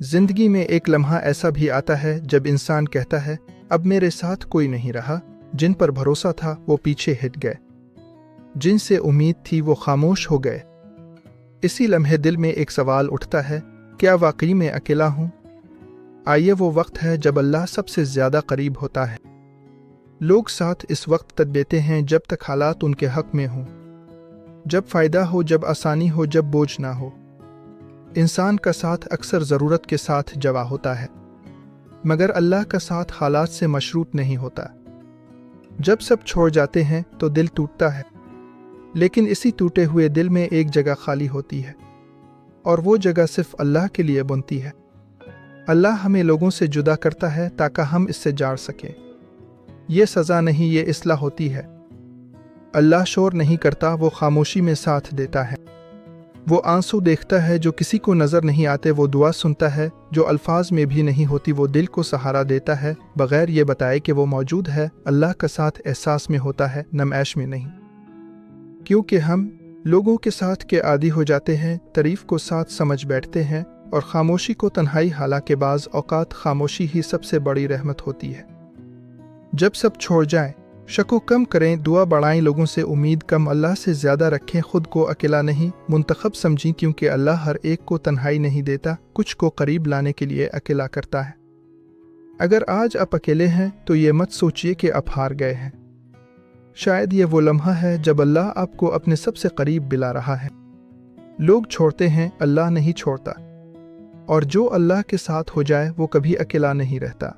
زندگی میں ایک لمحہ ایسا بھی آتا ہے جب انسان کہتا ہے اب میرے ساتھ کوئی نہیں رہا، جن پر بھروسہ تھا وہ پیچھے ہٹ گئے، جن سے امید تھی وہ خاموش ہو گئے۔ اسی لمحے دل میں ایک سوال اٹھتا ہے، کیا واقعی میں اکیلا ہوں؟ آئیے وہ وقت ہے جب اللہ سب سے زیادہ قریب ہوتا ہے۔ لوگ ساتھ اس وقت تک دیتے ہیں جب تک حالات ان کے حق میں ہوں، جب فائدہ ہو، جب آسانی ہو، جب بوجھ نہ ہو۔ انسان کا ساتھ اکثر ضرورت کے ساتھ جوا ہوتا ہے، مگر اللہ کا ساتھ حالات سے مشروط نہیں ہوتا۔ جب سب چھوڑ جاتے ہیں تو دل ٹوٹتا ہے، لیکن اسی ٹوٹے ہوئے دل میں ایک جگہ خالی ہوتی ہے، اور وہ جگہ صرف اللہ کے لیے بنتی ہے۔ اللہ ہمیں لوگوں سے جدا کرتا ہے تاکہ ہم اس سے جاڑ سکیں۔ یہ سزا نہیں، یہ اصلاح ہوتی ہے۔ اللہ شور نہیں کرتا، وہ خاموشی میں ساتھ دیتا ہے۔ وہ آنسو دیکھتا ہے جو کسی کو نظر نہیں آتے، وہ دعا سنتا ہے جو الفاظ میں بھی نہیں ہوتی، وہ دل کو سہارا دیتا ہے بغیر یہ بتائے کہ وہ موجود ہے۔ اللہ کا ساتھ احساس میں ہوتا ہے، نمائش میں نہیں، کیونکہ ہم لوگوں کے ساتھ کے عادی ہو جاتے ہیں، تعریف کو ساتھ سمجھ بیٹھتے ہیں اور خاموشی کو تنہائی، حالانکہ بعض اوقات خاموشی ہی سب سے بڑی رحمت ہوتی ہے۔ جب سب چھوڑ جائیں، شک کم کریں، دعا بڑھائیں، لوگوں سے امید کم، اللہ سے زیادہ رکھیں، خود کو اکیلا نہیں منتخب سمجھیں، کیونکہ اللہ ہر ایک کو تنہائی نہیں دیتا، کچھ کو قریب لانے کے لیے اکیلا کرتا ہے۔ اگر آج آپ اکیلے ہیں تو یہ مت سوچئے کہ آپ ہار گئے ہیں، شاید یہ وہ لمحہ ہے جب اللہ آپ کو اپنے سب سے قریب بلا رہا ہے۔ لوگ چھوڑتے ہیں، اللہ نہیں چھوڑتا، اور جو اللہ کے ساتھ ہو جائے وہ کبھی اکیلا نہیں رہتا۔